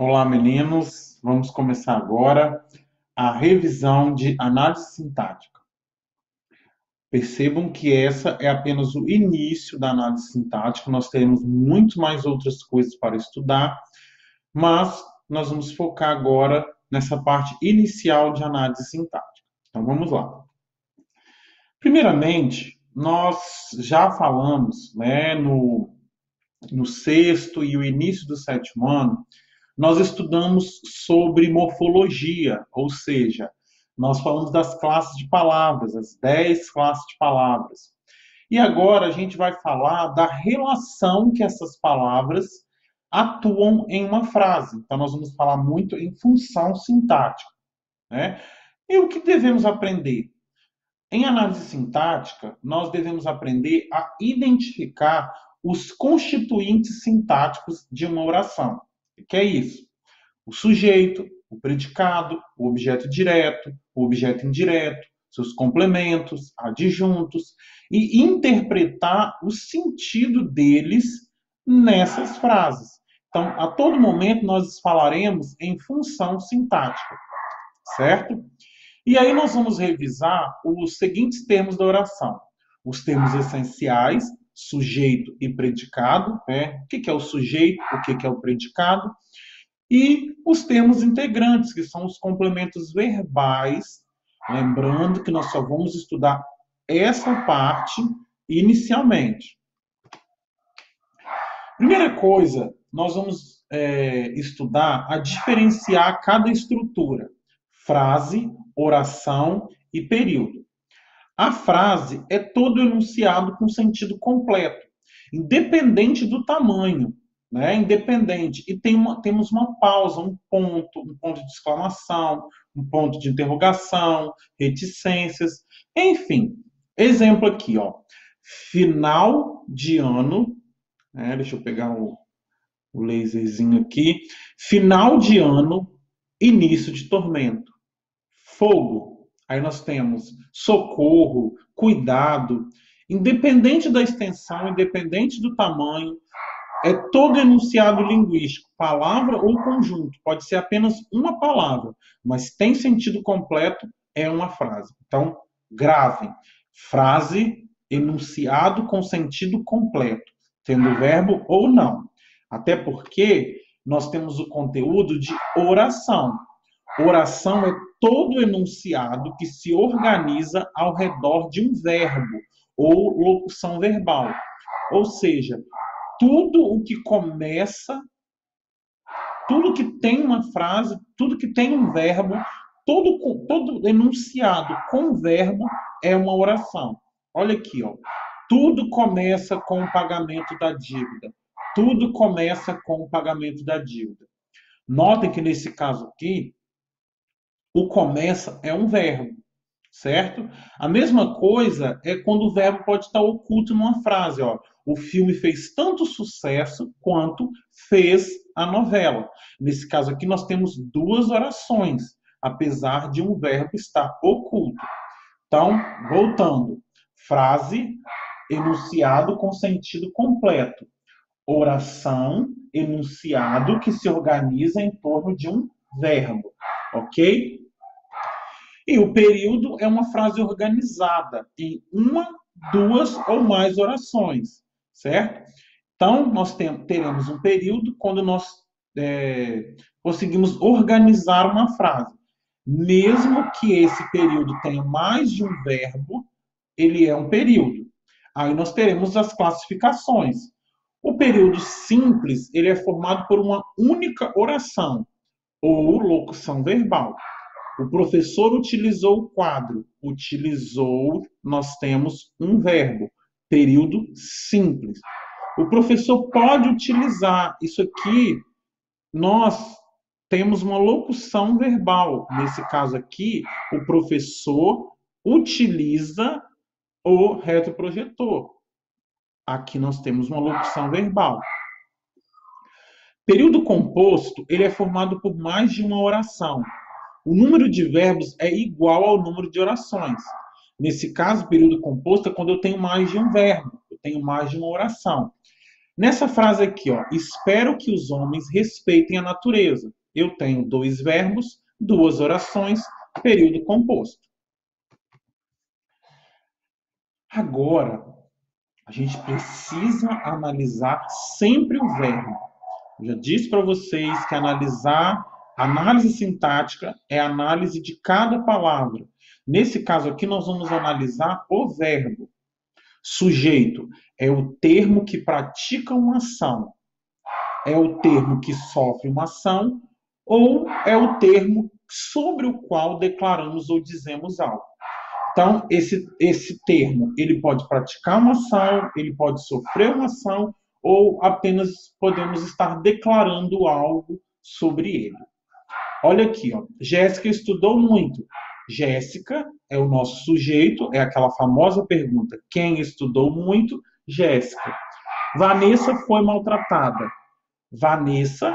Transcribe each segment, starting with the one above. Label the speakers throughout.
Speaker 1: Olá, meninos. Vamos começar agora a revisão de análise sintática. Percebam que essa é apenas o início da análise sintática. Nós teremos muito mais outras coisas para estudar, mas nós vamos focar agora nessa parte inicial de análise sintática. Então vamos lá. Primeiramente, nós já falamos, no sexto e o início do sétimo ano, nós estudamos sobre morfologia, ou seja, nós falamos das classes de palavras, as 10 classes de palavras. E agora a gente vai falar da relação que essas palavras atuam em uma frase. Então, nós vamos falar muito em função sintática, né? E o que devemos aprender? Em análise sintática, nós devemos aprender a identificar os constituintes sintáticos de uma oração. O que é isso? O sujeito, o predicado, o objeto direto, o objeto indireto, seus complementos, adjuntos, e interpretar o sentido deles nessas frases. Então, a todo momento nós falaremos em função sintática, certo? E aí nós vamos revisar os seguintes termos da oração. Os termos essenciais, sujeito e predicado, né? O que é o sujeito, o que é o predicado, e os termos integrantes, que são os complementos verbais, lembrando que nós só vamos estudar essa parte inicialmente. Primeira coisa, nós vamos estudar a diferenciar cada estrutura: frase, oração e período. A frase é todo enunciado com sentido completo, independente do tamanho, né? Independente. E temos uma pausa, um ponto de exclamação, um ponto de interrogação, reticências, enfim. Exemplo aqui, ó. Final de ano, né? Deixa eu pegar o laserzinho aqui. Final de ano, início de tormento. Fogo. Aí nós temos socorro, cuidado. Independente da extensão, independente do tamanho, é todo enunciado linguístico, palavra ou conjunto. Pode ser apenas uma palavra, mas tem sentido completo, é uma frase. Então, gravem. Frase, enunciado com sentido completo, tendo verbo ou não. Até porque nós temos o conteúdo de oração. Oração é todo enunciado que se organiza ao redor de um verbo ou locução verbal. Ou seja, tudo o que começa, tudo que tem uma frase, tudo que tem um verbo, todo enunciado com verbo é uma oração. Olha aqui, ó. Tudo começa com o pagamento da dívida. Tudo começa com o pagamento da dívida. Notem que nesse caso aqui, o começa é um verbo, certo? A mesma coisa é quando o verbo pode estar oculto numa frase, ó. O filme fez tanto sucesso quanto fez a novela. Nesse caso aqui, nós temos duas orações, apesar de um verbo estar oculto. Então, voltando. Frase, enunciado com sentido completo. Oração, enunciado que se organiza em torno de um verbo. Ok? E o período é uma frase organizada em uma, duas ou mais orações, certo? Então, nós teremos um período quando nós conseguimos organizar uma frase. Mesmo que esse período tenha mais de um verbo, ele é um período. Aí nós teremos as classificações. O período simples, ele é formado por uma única oração ou locução verbal. O professor utilizou o quadro. Utilizou, nós temos um verbo. Período simples. O professor pode utilizar. Isso aqui, nós temos uma locução verbal. Nesse caso aqui, o professor utiliza o retroprojetor. Aqui nós temos uma locução verbal. Período composto, ele é formado por mais de uma oração. O número de verbos é igual ao número de orações. Nesse caso, período composto é quando eu tenho mais de um verbo, eu tenho mais de uma oração. Nessa frase aqui, ó, espero que os homens respeitem a natureza. Eu tenho dois verbos, duas orações, período composto. Agora, a gente precisa analisar sempre o verbo. Eu já disse para vocês que análise sintática é a análise de cada palavra. Nesse caso aqui, nós vamos analisar o verbo. Sujeito é o termo que pratica uma ação, é o termo que sofre uma ação ou é o termo sobre o qual declaramos ou dizemos algo. Então, esse termo, ele pode praticar uma ação, ele pode sofrer uma ação ou apenas podemos estar declarando algo sobre ele. Olha aqui, ó. Jéssica estudou muito. Jéssica é o nosso sujeito, é aquela famosa pergunta: quem estudou muito? Jéssica. Vanessa foi maltratada. Vanessa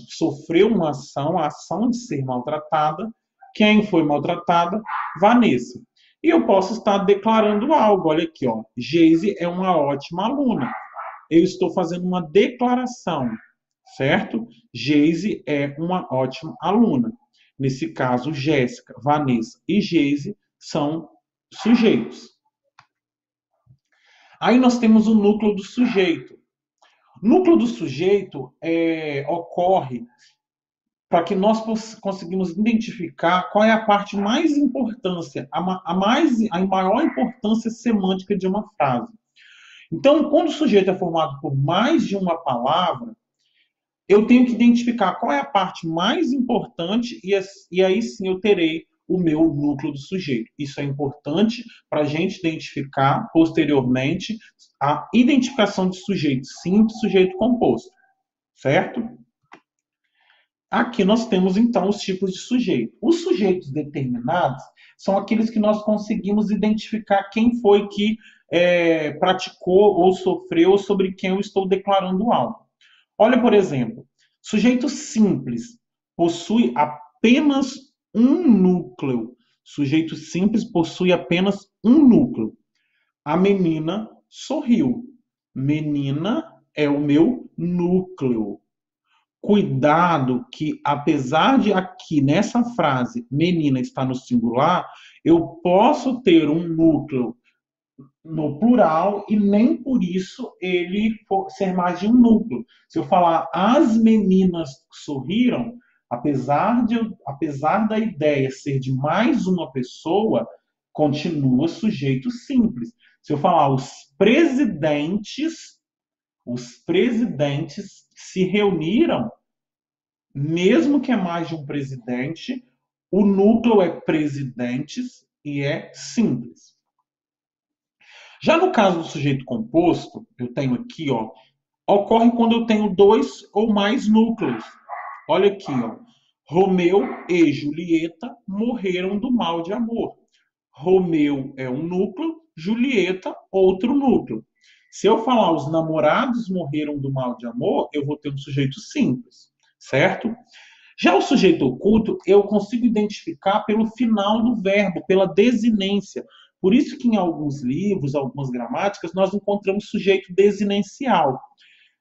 Speaker 1: sofreu uma ação, a ação de ser maltratada. Quem foi maltratada? Vanessa. E eu posso estar declarando algo. Olha aqui, ó. Geise é uma ótima aluna. Eu estou fazendo uma declaração, certo? Geise é uma ótima aluna. Nesse caso, Jéssica, Vanessa e Geise são sujeitos. Aí nós temos o núcleo do sujeito. O núcleo do sujeito ocorre para que nós conseguimos identificar qual é a parte mais importância, a maior importância semântica de uma frase. Então, quando o sujeito é formado por mais de uma palavra, eu tenho que identificar qual é a parte mais importante e aí sim eu terei o meu núcleo do sujeito. Isso é importante para a gente identificar posteriormente a identificação de sujeito simples, sujeito composto, certo? Aqui nós temos então os tipos de sujeito. Os sujeitos determinados são aqueles que nós conseguimos identificar quem foi que praticou ou sofreu sobre quem eu estou declarando algo. Olha, por exemplo, sujeito simples possui apenas um núcleo. Sujeito simples possui apenas um núcleo. A menina sorriu. Menina é o meu núcleo. Cuidado que, apesar de aqui nessa frase menina está no singular, eu posso ter um núcleo no plural e nem por isso ele ser mais de um núcleo. Se eu falar as meninas sorriram, apesar da ideia ser de mais uma pessoa, continua sujeito simples. Se eu falar os presidentes se reuniram, mesmo que é mais de um presidente, o núcleo é presidentes e é simples. Já no caso do sujeito composto, eu tenho aqui, ó, ocorre quando eu tenho dois ou mais núcleos. Olha aqui, ó. Romeu e Julieta morreram do mal de amor. Romeu é um núcleo, Julieta, outro núcleo. Se eu falar os namorados morreram do mal de amor, eu vou ter um sujeito simples, certo? Já o sujeito oculto, eu consigo identificar pelo final do verbo, pela desinência. Por isso que em alguns livros, algumas gramáticas, nós encontramos sujeito desinencial.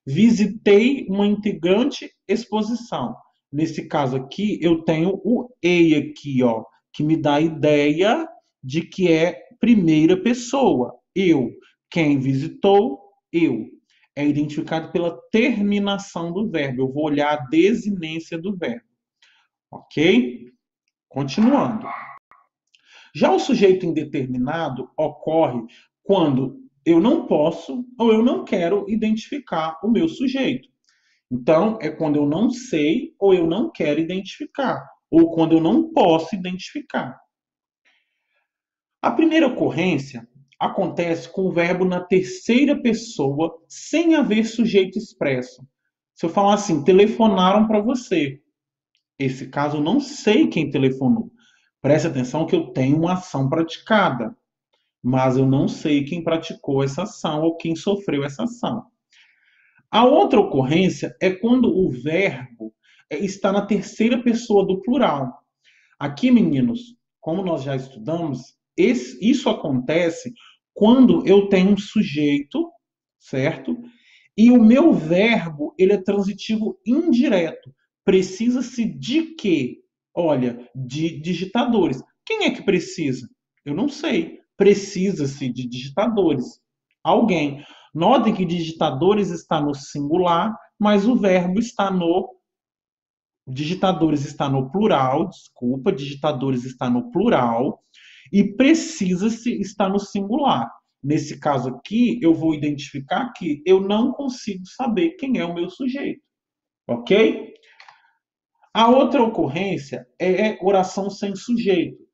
Speaker 1: Visitei uma integrante exposição. Nesse caso aqui, eu tenho o ei aqui, ó, que me dá a ideia de que é primeira pessoa. Eu. Quem visitou? Eu. É identificado pela terminação do verbo. Eu vou olhar a desinência do verbo. Ok? Continuando. Já o sujeito indeterminado ocorre quando eu não posso ou eu não quero identificar o meu sujeito. Então, é quando eu não sei ou eu não quero identificar, ou quando eu não posso identificar. A primeira ocorrência acontece com o verbo na terceira pessoa, sem haver sujeito expresso. Se eu falar assim, telefonaram para você. Esse caso eu não sei quem telefonou. Preste atenção que eu tenho uma ação praticada, mas eu não sei quem praticou essa ação ou quem sofreu essa ação. A outra ocorrência é quando o verbo está na terceira pessoa do plural. Aqui, meninos, como nós já estudamos, isso acontece quando eu tenho um sujeito, certo? E o meu verbo, ele é transitivo indireto. Precisa-se de quê? Olha, de digitadores. Quem é que precisa? Eu não sei. Precisa-se de digitadores. Alguém. Notem que digitadores está no singular, mas o verbo está no digitadores está no plural, desculpa, digitadores está no plural e precisa-se está no singular. Nesse caso aqui, eu vou identificar que eu não consigo saber quem é o meu sujeito, ok? A outra ocorrência é oração sem sujeito.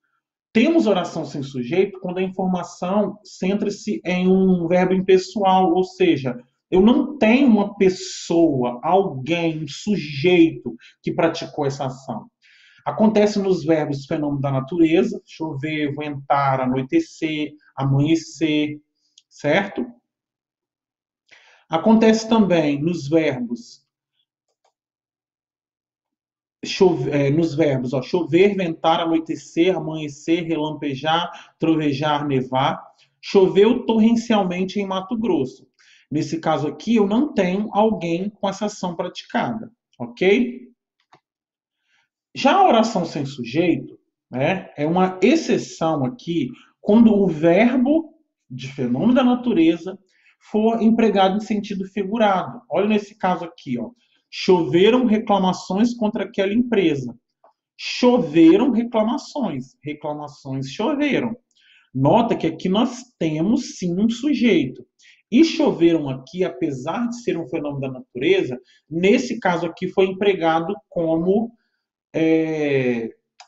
Speaker 1: Temos oração sem sujeito quando a informação centra-se em um verbo impessoal, ou seja, eu não tenho uma pessoa, alguém, um sujeito que praticou essa ação. Acontece nos verbos fenômeno da natureza, chover, ventar, anoitecer, amanhecer, certo? Acontece também nos verbos, chover, ventar, anoitecer, amanhecer, relampejar, trovejar, nevar. Choveu torrencialmente em Mato Grosso. Nesse caso aqui, eu não tenho alguém com essa ação praticada, ok? Já a oração sem sujeito, né, é uma exceção aqui quando o verbo de fenômeno da natureza for empregado em sentido figurado. Olha nesse caso aqui, ó. Choveram reclamações contra aquela empresa. Choveram reclamações. Reclamações choveram. Nota que aqui nós temos sim um sujeito. E choveram aqui, apesar de ser um fenômeno da natureza, nesse caso aqui foi empregado como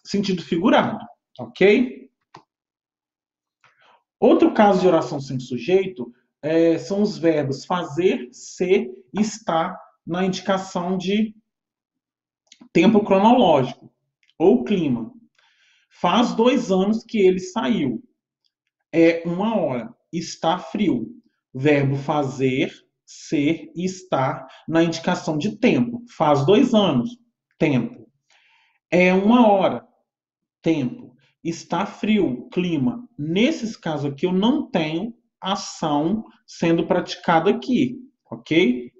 Speaker 1: sentido figurado, ok? Outro caso de oração sem sujeito são os verbos fazer, ser e estar na indicação de tempo cronológico ou clima. Faz 2 anos que ele saiu. É 1 hora. Está frio. Verbo fazer, ser e estar na indicação de tempo. Faz 2 anos. Tempo. É 1 hora. Tempo. Está frio. Clima. Nesses casos aqui, eu não tenho ação sendo praticada aqui. Ok?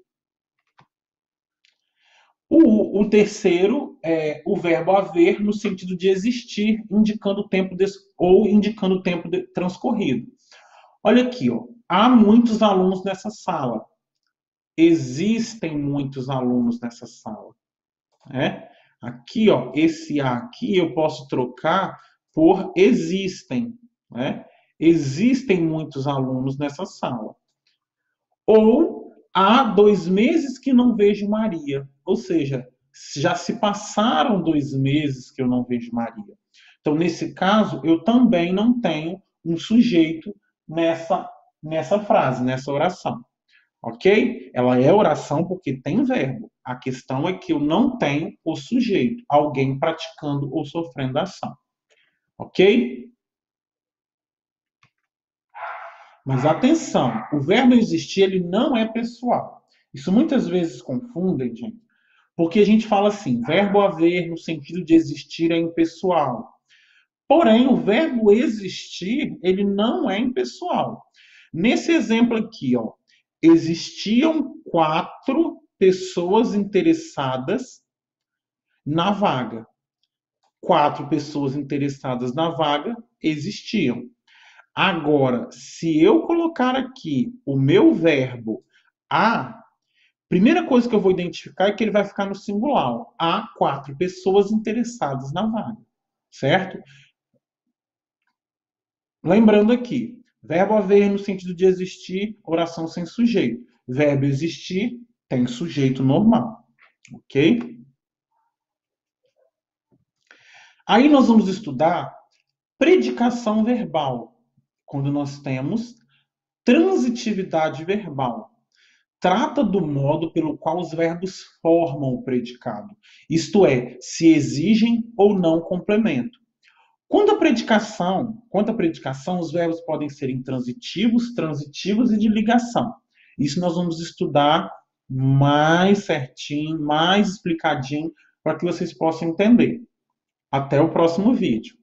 Speaker 1: O terceiro é o verbo haver no sentido de existir, indicando o tempo ou indicando o tempo transcorrido. Olha aqui, ó. Há muitos alunos nessa sala. Existem muitos alunos nessa sala. Né? Aqui, ó, esse A aqui eu posso trocar por existem. Né? Existem muitos alunos nessa sala. Ou há 2 meses que não vejo Maria. Ou seja, já se passaram 2 meses que eu não vejo Maria. Então, nesse caso, eu também não tenho um sujeito nessa frase, nessa oração. Ok? Ela é oração porque tem verbo. A questão é que eu não tenho o sujeito, alguém praticando ou sofrendo a ação. Ok? Mas atenção, o verbo existir ele não é pessoal. Isso muitas vezes confundem, gente, porque a gente fala assim, verbo haver no sentido de existir é impessoal. Porém, o verbo existir, ele não é impessoal. Nesse exemplo aqui, ó, existiam 4 pessoas interessadas na vaga. 4 pessoas interessadas na vaga existiam. Agora, se eu colocar aqui o meu verbo a, primeira coisa que eu vou identificar é que ele vai ficar no singular. Há 4 pessoas interessadas na vaga, certo? Lembrando aqui, verbo haver no sentido de existir, oração sem sujeito. Verbo existir tem sujeito normal, ok? Aí nós vamos estudar predicação verbal, quando nós temos transitividade verbal. Trata do modo pelo qual os verbos formam o predicado, isto é, se exigem ou não complemento. Quanto à predicação, os verbos podem ser intransitivos, transitivos e de ligação. Isso nós vamos estudar mais certinho, mais explicadinho, para que vocês possam entender. Até o próximo vídeo.